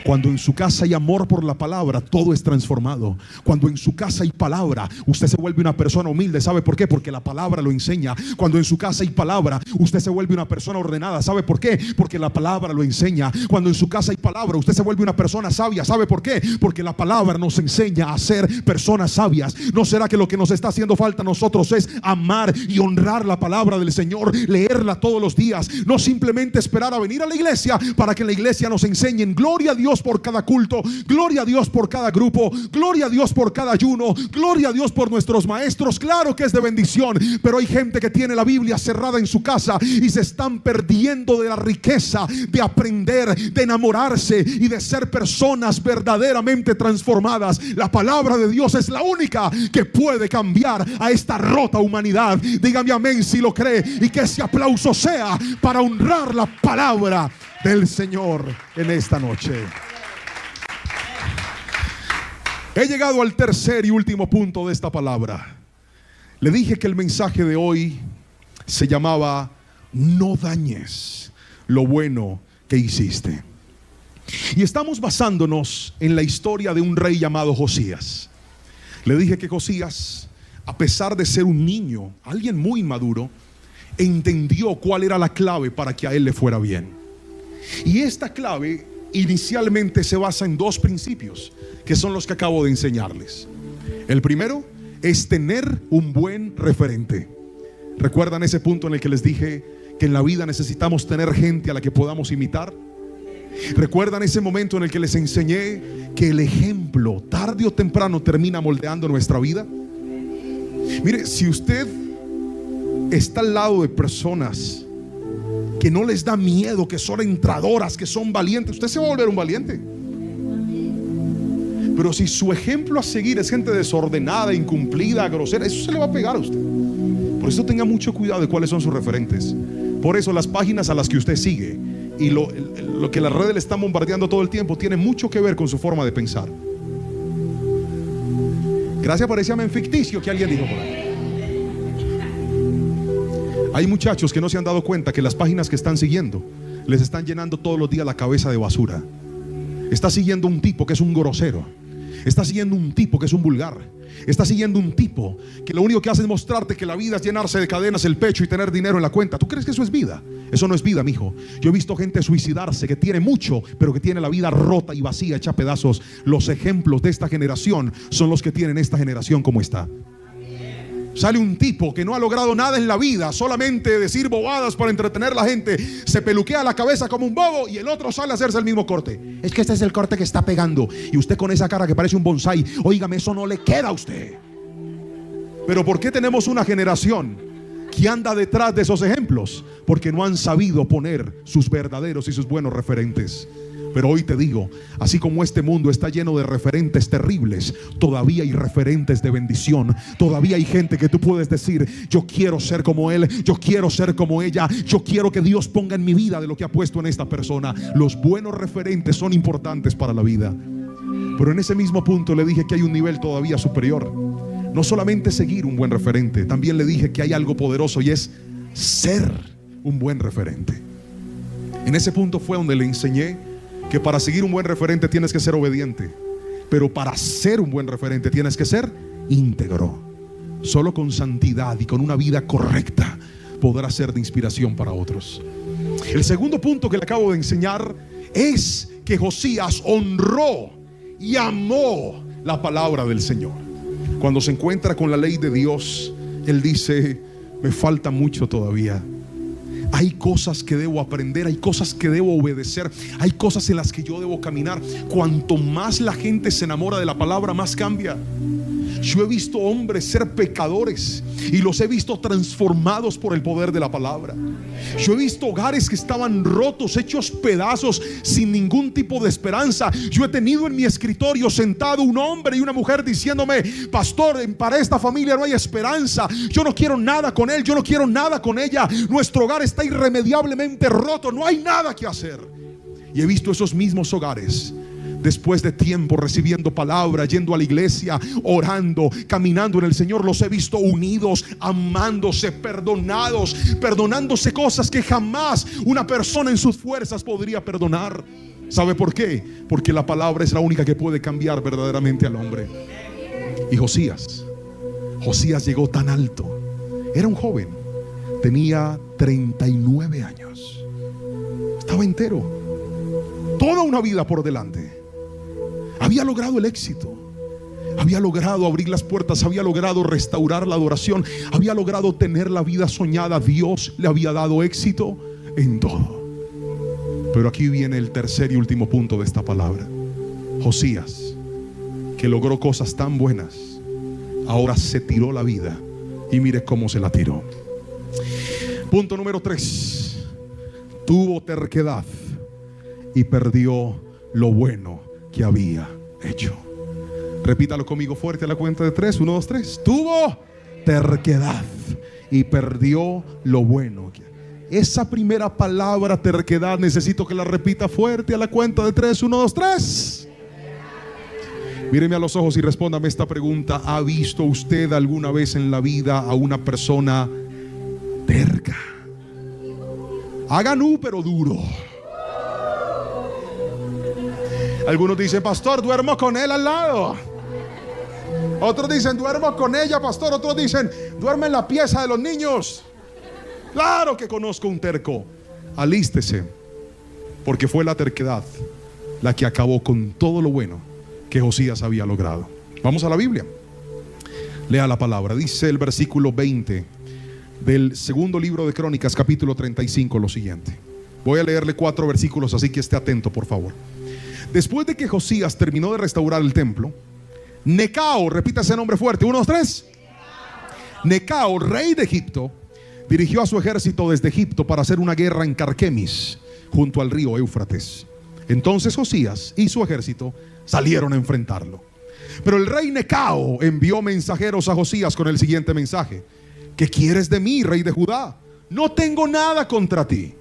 Cuando en su casa hay amor por la palabra, todo es transformado. Cuando en su casa hay palabra, usted se vuelve una persona humilde. ¿Sabe por qué? Porque la palabra lo enseña. Cuando en su casa hay palabra, usted se vuelve una persona ordenada. ¿Sabe por qué? Porque la palabra lo enseña. Cuando en su casa hay palabra, usted se vuelve una persona sabia. ¿Sabe por qué? Porque la palabra nos enseña a ser personas sabias. ¿No será que lo que nos está haciendo falta a nosotros es amar y honrar la palabra del Señor? Leerla todos los días. No simplemente esperar a venir a la iglesia para que en la iglesia nos enseñen. Gloria a Dios por cada culto, gloria a Dios por cada grupo, gloria a Dios por cada ayuno, gloria a Dios por nuestros maestros. Claro que es de bendición, pero hay gente que tiene la Biblia cerrada en su casa y se están perdiendo de la riqueza de aprender, de enamorarse y de ser personas verdaderamente transformadas. La palabra de Dios es la única que puede cambiar a esta rota humanidad. Dígame amén si lo cree, y que ese aplauso sea para honrar la palabra del Señor en esta noche. He llegado al tercer y último punto de esta palabra. Le dije que el mensaje de hoy se llamaba: no dañes lo bueno que hiciste. Y estamos basándonos en la historia de un rey llamado Josías. Le dije que Josías, a pesar de ser un niño, alguien muy maduro, entendió cuál era la clave para que a él le fuera bien. Y esta clave inicialmente se basa en dos principios, que son los que acabo de enseñarles. El primero es tener un buen referente. ¿Recuerdan ese punto en el que les dije que en la vida necesitamos tener gente a la que podamos imitar? ¿Recuerdan ese momento en el que les enseñé que el ejemplo tarde o temprano termina moldeando nuestra vida? Mire, si usted está al lado de personas que no les da miedo, que son entradoras, que son valientes, usted se va a volver un valiente. Pero si su ejemplo a seguir es gente desordenada, incumplida, grosera, eso se le va a pegar a usted. Por eso tenga mucho cuidado de cuáles son sus referentes. Por eso las páginas a las que usted sigue y lo que las redes le están bombardeando todo el tiempo tiene mucho que ver con su forma de pensar. Gracias por ese amén ficticio que alguien dijo por ahí. Hay muchachos que no se han dado cuenta que las páginas que están siguiendo les están llenando todos los días la cabeza de basura. Está siguiendo un tipo que es un grosero. Está siguiendo un tipo que es un vulgar. Está siguiendo un tipo que lo único que hace es mostrarte que la vida es llenarse de cadenas el pecho y tener dinero en la cuenta. ¿Tú crees que eso es vida? Eso no es vida, mijo. Yo he visto gente suicidarse que tiene mucho, pero que tiene la vida rota y vacía, hecha pedazos. Los ejemplos de esta generación son los que tienen esta generación como está. Sale un tipo que no ha logrado nada en la vida, solamente decir bobadas para entretener a la gente, se peluquea la cabeza como un bobo, y el otro sale a hacerse el mismo corte. Es que este es el corte que está pegando, y usted con esa cara que parece un bonsai, óigame, eso no le queda a usted. Pero ¿por qué tenemos una generación que anda detrás de esos ejemplos? Porque no han sabido poner sus verdaderos y sus buenos referentes. Pero hoy te digo, así como este mundo está lleno de referentes terribles, todavía hay referentes de bendición. Todavía hay gente que tú puedes decir: yo quiero ser como él, yo quiero ser como ella, yo quiero que Dios ponga en mi vida de lo que ha puesto en esta persona. Los buenos referentes son importantes para la vida. Pero en ese mismo punto le dije que hay un nivel todavía superior. No solamente seguir un buen referente, también le dije que hay algo poderoso, y es ser un buen referente. En ese punto fue donde le enseñé que para seguir un buen referente tienes que ser obediente. Pero para ser un buen referente tienes que ser íntegro. Solo con santidad y con una vida correcta podrás ser de inspiración para otros. El segundo punto que le acabo de enseñar es que Josías honró y amó la palabra del Señor. Cuando se encuentra con la ley de Dios, él dice: me falta mucho todavía. Hay cosas que debo aprender, hay cosas que debo obedecer, hay cosas en las que yo debo caminar. Cuanto más la gente se enamora de la palabra, más cambia. Yo he visto hombres ser pecadores y los he visto transformados por el poder de la palabra. Yo he visto hogares que estaban rotos, hechos pedazos, sin ningún tipo de esperanza. Yo he tenido en mi escritorio sentado un hombre y una mujer diciéndome: pastor, para esta familia no hay esperanza. Yo no quiero nada con él, yo no quiero nada con ella. Nuestro hogar está irremediablemente roto, no hay nada que hacer. Y he visto esos mismos hogares, después de tiempo, recibiendo palabra, yendo a la iglesia, orando, caminando en el Señor, los he visto unidos, amándose, perdonándose cosas que jamás una persona en sus fuerzas podría perdonar. ¿Sabe por qué? Porque la palabra es la única que puede cambiar verdaderamente al hombre. Y Josías llegó tan alto. Era un joven, tenía 39 años, estaba entero, toda una vida por delante. Había logrado el éxito, había logrado abrir las puertas, había logrado restaurar la adoración, había logrado tener la vida soñada. Dios le había dado éxito en todo. Pero aquí viene el tercer y último punto de esta palabra. Josías, que logró cosas tan buenas, ahora se tiró la vida. Y mire cómo se la tiró. Punto número 3. Tuvo terquedad y perdió lo bueno que había hecho. Repítalo conmigo fuerte a la cuenta de 3. 1, 2, 3. Tuvo terquedad y perdió lo bueno. Esa primera palabra, terquedad, necesito que la repita fuerte a la cuenta de 3. 1, 2, 3. Míreme a los ojos y respóndame esta pregunta: ¿ha visto usted alguna vez en la vida a una persona terca? Hagan pero duro. Algunos dicen: pastor, duermo con él al lado. Otros dicen: duermo con ella, pastor. Otros dicen: duerme en la pieza de los niños. Claro que conozco un terco. Alístese, porque fue la terquedad la que acabó con todo lo bueno que Josías había logrado. Vamos a la Biblia. Lea la palabra. Dice el versículo 20 del segundo libro de Crónicas, capítulo 35, lo siguiente. Voy a leerle 4 versículos, así que esté atento, por favor. Después de que Josías terminó de restaurar el templo, Necao, repita ese nombre fuerte, 1, 2, 3. Necao, rey de Egipto, dirigió a su ejército desde Egipto para hacer una guerra en Carquemis, junto al río Éufrates. Entonces Josías y su ejército salieron a enfrentarlo. Pero el rey Necao envió mensajeros a Josías con el siguiente mensaje: ¿qué quieres de mí, rey de Judá? No tengo nada contra ti.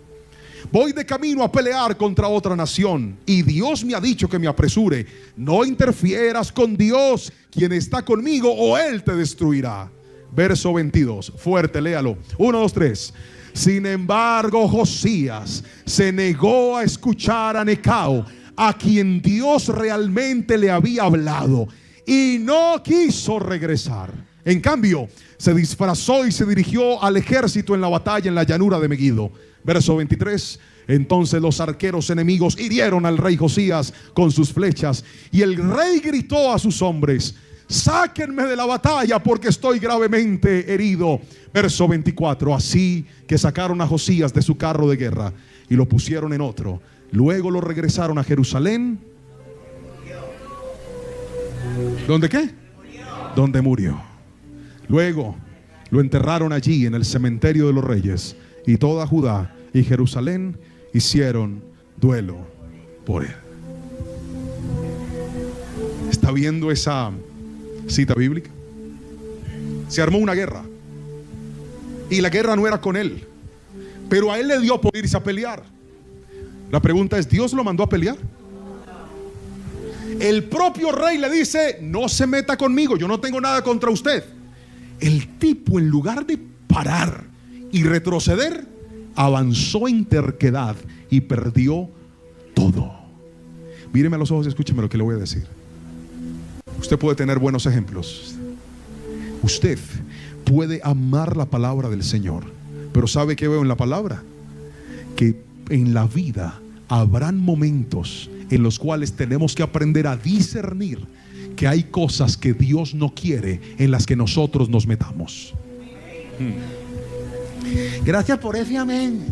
Voy de camino a pelear contra otra nación y Dios me ha dicho que me apresure. No interfieras con Dios, quien está conmigo, o Él te destruirá. Verso 22, fuerte, léalo. 1, 2, 3. Sin embargo, Josías se negó a escuchar a Necao, a quien Dios realmente le había hablado, y no quiso regresar. En cambio, se disfrazó y se dirigió al ejército en la batalla en la llanura de Megido. Verso 23. Entonces los arqueros enemigos hirieron al rey Josías con sus flechas, y el rey gritó a sus hombres: sáquenme de la batalla, porque estoy gravemente herido. Verso 24. Así que sacaron a Josías de su carro de guerra y lo pusieron en otro. Luego lo regresaron a Jerusalén. ¿Dónde qué? Donde murió. Luego lo enterraron allí en el cementerio de los reyes, y toda Judá y Jerusalén hicieron duelo por él. ¿Está viendo esa cita bíblica? Se armó una guerra, y la guerra no era con él, pero a él le dio por irse a pelear. La pregunta es: ¿Dios lo mandó a pelear? El propio rey le dice: no se meta conmigo, yo no tengo nada contra usted. El tipo, en lugar de parar y retroceder, avanzó en terquedad y perdió todo. Míreme a los ojos y escúcheme lo que le voy a decir. Usted puede tener buenos ejemplos. Usted puede amar la palabra del Señor. Pero ¿sabe qué veo en la palabra? Que en la vida habrán momentos en los cuales tenemos que aprender a discernir que hay cosas que Dios no quiere en las que nosotros nos metamos. Gracias por ese amén.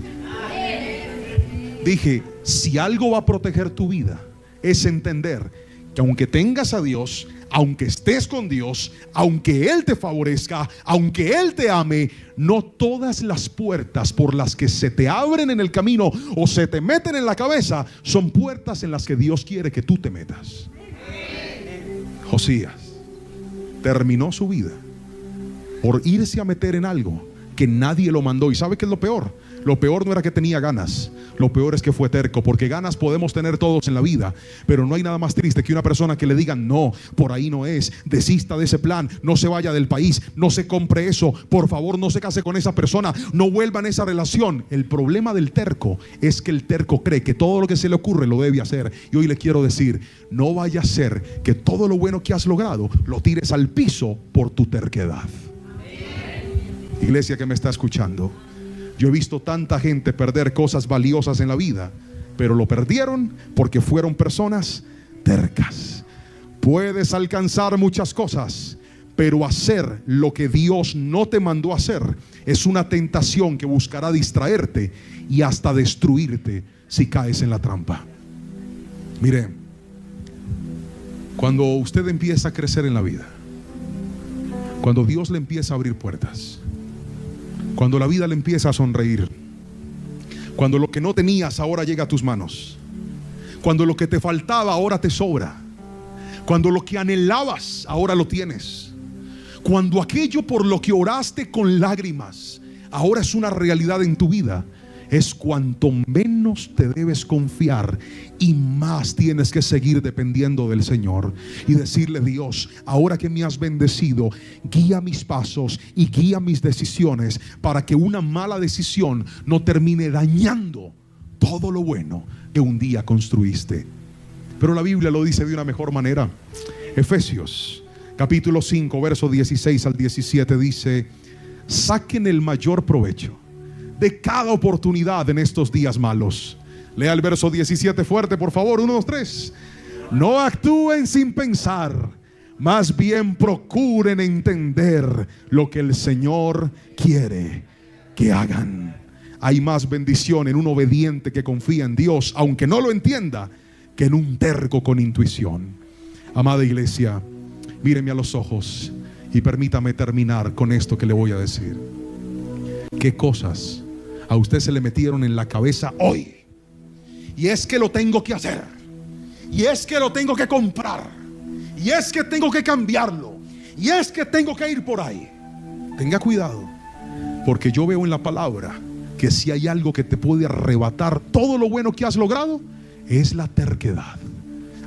Dije, si algo va a proteger tu vida, es entender que aunque tengas a Dios, aunque estés con Dios, aunque Él te favorezca, aunque Él te ame, no todas las puertas por las que se te abren en el camino o se te meten en la cabeza son puertas en las que Dios quiere que tú te metas. Josías terminó su vida por irse a meter en algo que nadie lo mandó. ¿Y sabe qué es lo peor? Lo peor no era que tenía ganas, lo peor es que fue terco. Porque ganas podemos tener todos en la vida, pero no hay nada más triste que una persona que le digan: no, por ahí no es, desista de ese plan, no se vaya del país, no se compre eso, por favor no se case con esa persona, no vuelva en esa relación. El problema del terco es que el terco cree que todo lo que se le ocurre lo debe hacer. Y hoy le quiero decir: no vaya a ser que todo lo bueno que has logrado lo tires al piso por tu terquedad. Iglesia que me está escuchando, yo he visto tanta gente perder cosas valiosas en la vida, pero lo perdieron porque fueron personas tercas. Puedes alcanzar muchas cosas, pero hacer lo que Dios no te mandó a hacer es una tentación que buscará distraerte y hasta destruirte si caes en la trampa. Mire, cuando usted empieza a crecer en la vida, cuando Dios le empieza a abrir puertas, cuando la vida le empieza a sonreír, cuando lo que no tenías ahora llega a tus manos, cuando lo que te faltaba ahora te sobra, cuando lo que anhelabas ahora lo tienes, cuando aquello por lo que oraste con lágrimas ahora es una realidad en tu vida, es cuanto menos te debes confiar y más tienes que seguir dependiendo del Señor y decirle: Dios, ahora que me has bendecido, guía mis pasos y guía mis decisiones para que una mala decisión no termine dañando todo lo bueno que un día construiste. Pero la Biblia lo dice de una mejor manera. Efesios capítulo 5 verso 16 al 17 dice: saquen el mayor provecho de cada oportunidad en estos días malos. Lea el verso 17 fuerte, por favor. 1, 2, 3. No actúen sin pensar, más bien procuren entender lo que el Señor quiere que hagan. Hay más bendición en un obediente que confía en Dios, aunque no lo entienda, que en un terco con intuición. Amada iglesia, míreme a los ojos y permítame terminar con esto que le voy a decir. ¿Qué cosas a usted se le metieron en la cabeza hoy? Y es que lo tengo que hacer, y es que lo tengo que comprar, y es que tengo que cambiarlo, y es que tengo que ir por ahí. Tenga cuidado, porque yo veo en la palabra que si hay algo que te puede arrebatar todo lo bueno que has logrado, es la terquedad.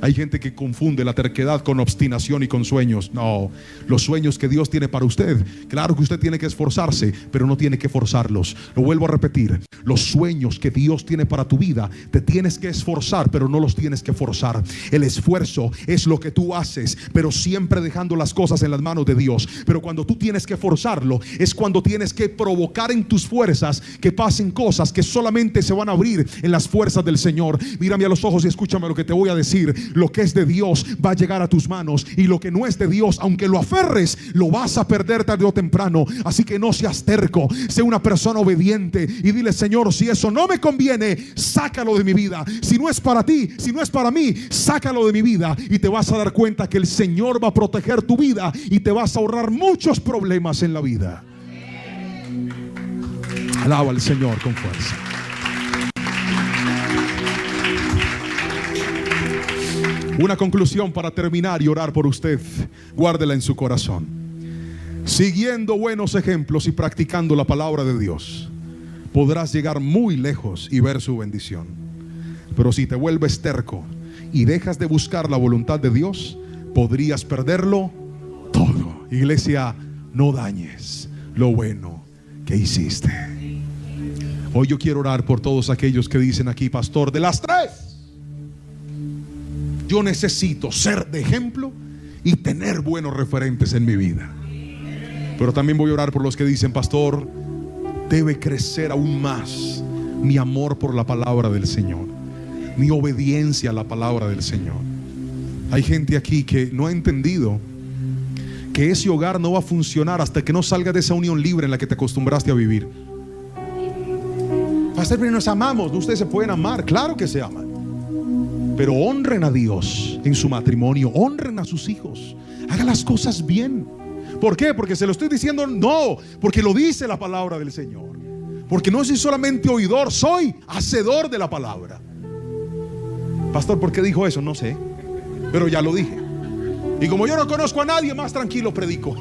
Hay gente que confunde la terquedad con obstinación y con sueños. No, los sueños que Dios tiene para usted, claro que usted tiene que esforzarse, pero no tiene que forzarlos. Lo vuelvo a repetir: los sueños que Dios tiene para tu vida, te tienes que esforzar, pero no los tienes que forzar. El esfuerzo es lo que tú haces, pero siempre dejando las cosas en las manos de Dios. Pero cuando tú tienes que forzarlo, es cuando tienes que provocar en tus fuerzas que pasen cosas que solamente se van a abrir en las fuerzas del Señor. Mírame a los ojos y escúchame lo que te voy a decir. Lo que es de Dios va a llegar a tus manos, y lo que no es de Dios, aunque lo aferres, lo vas a perder tarde o temprano. Así que no seas terco, sé una persona obediente y dile: Señor, si eso no me conviene, sácalo de mi vida. Si no es para ti, si no es para mí, sácalo de mi vida. Y te vas a dar cuenta que el Señor va a proteger tu vida y te vas a ahorrar muchos problemas en la vida. Alaba al Señor con fuerza. Una conclusión para terminar y orar por usted. Guárdela en su corazón. Siguiendo buenos ejemplos y practicando la palabra de Dios, podrás llegar muy lejos y ver su bendición. Pero si te vuelves terco y dejas de buscar la voluntad de Dios, podrías perderlo todo. Iglesia, no dañes lo bueno que hiciste. Hoy yo quiero orar por todos aquellos que dicen aquí: pastor, de las tres, yo necesito ser de ejemplo y tener buenos referentes en mi vida. Pero también voy a orar por los que dicen: pastor, debe crecer aún más mi amor por la palabra del Señor, mi obediencia a la palabra del Señor. Hay gente aquí que no ha entendido que ese hogar no va a funcionar hasta que no salga de esa unión libre en la que te acostumbraste a vivir. Pastor, pero nos amamos. Ustedes se pueden amar, claro que se aman, pero honren a Dios en su matrimonio, honren a sus hijos, hagan las cosas bien. ¿Por qué? Porque se lo estoy diciendo, no, porque lo dice la palabra del Señor. Porque no soy solamente oidor, soy hacedor de la palabra. Pastor, ¿por qué dijo eso? No sé, pero ya lo dije. Y como yo no conozco a nadie, más tranquilo predico.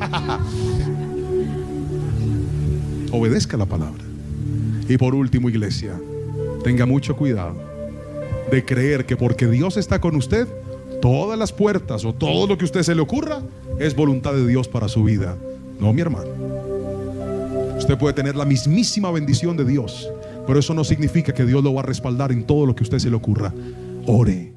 Obedezca la palabra. Y por último, iglesia, tenga mucho cuidado de creer que porque Dios está con usted, todas las puertas o todo lo que a usted se le ocurra es voluntad de Dios para su vida. No, mi hermano. Usted puede tener la mismísima bendición de Dios, pero eso no significa que Dios lo va a respaldar en todo lo que a usted se le ocurra. Ore,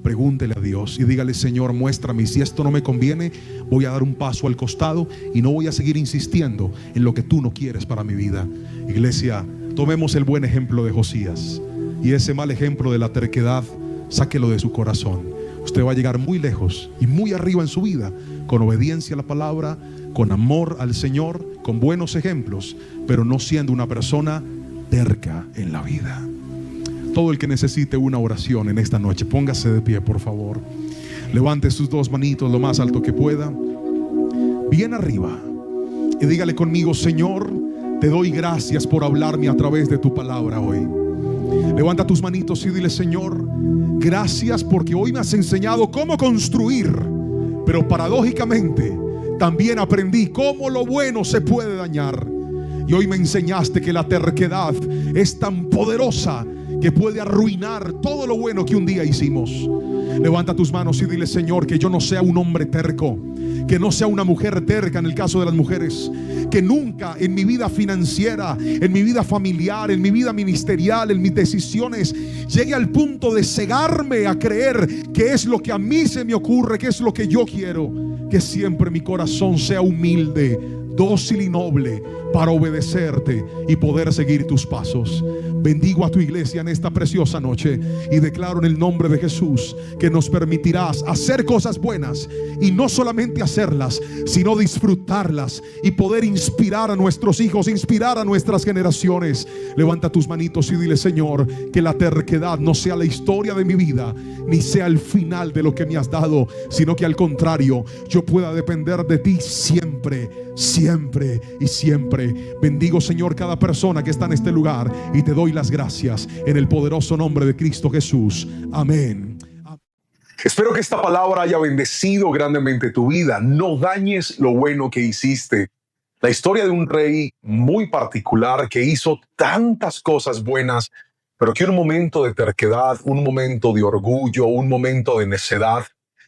pregúntele a Dios y dígale: Señor, muéstrame, y si esto no me conviene, voy a dar un paso al costado y no voy a seguir insistiendo en lo que tú no quieres para mi vida. Iglesia, tomemos el buen ejemplo de Josías, y ese mal ejemplo de la terquedad, sáquelo de su corazón. Usted va a llegar muy lejos y muy arriba en su vida, con obediencia a la palabra, con amor al Señor, con buenos ejemplos, pero no siendo una persona terca en la vida. Todo el que necesite una oración en esta noche, póngase de pie, por favor. Levante sus dos manitos lo más alto que pueda, bien arriba, y dígale conmigo: Señor, te doy gracias por hablarme a través de tu palabra hoy. Levanta tus manitos y dile: Señor, gracias porque hoy me has enseñado cómo construir, pero paradójicamente también aprendí cómo lo bueno se puede dañar. Y hoy me enseñaste que la terquedad es tan poderosa que puede arruinar todo lo bueno que un día hicimos. Levanta tus manos y dile: Señor, que yo no sea un hombre terco, que no sea una mujer terca en el caso de las mujeres, que nunca en mi vida financiera, en mi vida familiar, en mi vida ministerial, en mis decisiones, llegue al punto de cegarme a creer que es lo que a mí se me ocurre, que es lo que yo quiero. Que siempre mi corazón sea humilde, dócil y noble para obedecerte y poder seguir tus pasos. Bendigo a tu iglesia en esta preciosa noche y declaro en el nombre de Jesús que nos permitirás hacer cosas buenas, y no solamente hacerlas, sino disfrutarlas y poder inspirar a nuestros hijos, inspirar a nuestras generaciones. Levanta tus manitos y dile: Señor, que la terquedad no sea la historia de mi vida, ni sea el final de lo que me has dado, sino que al contrario, yo pueda depender de ti siempre, siempre y siempre. Bendigo, Señor, cada persona que está en este lugar y te doy las gracias en el poderoso nombre de Cristo Jesús. Amén. Espero que esta palabra haya bendecido grandemente tu vida. No dañes lo bueno que hiciste. La historia de un rey muy particular que hizo tantas cosas buenas, pero que un momento de terquedad, un momento de orgullo, un momento de necedad,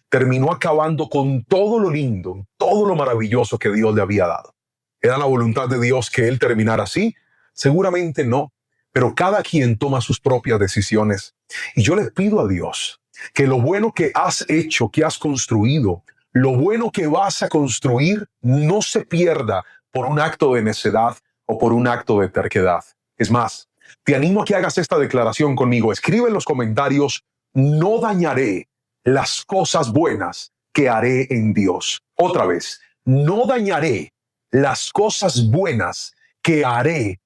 terminó acabando con todo lo lindo, todo lo maravilloso que Dios le había dado. ¿Era la voluntad de Dios que él terminara así? Seguramente no, pero cada quien toma sus propias decisiones. Y yo le pido a Dios que lo bueno que has hecho, que has construido, lo bueno que vas a construir, no se pierda por un acto de necedad o por un acto de terquedad. Es más, te animo a que hagas esta declaración conmigo. Escribe en los comentarios: no dañaré las cosas buenas que haré en Dios. Otra vez, no dañaré las cosas buenas que haré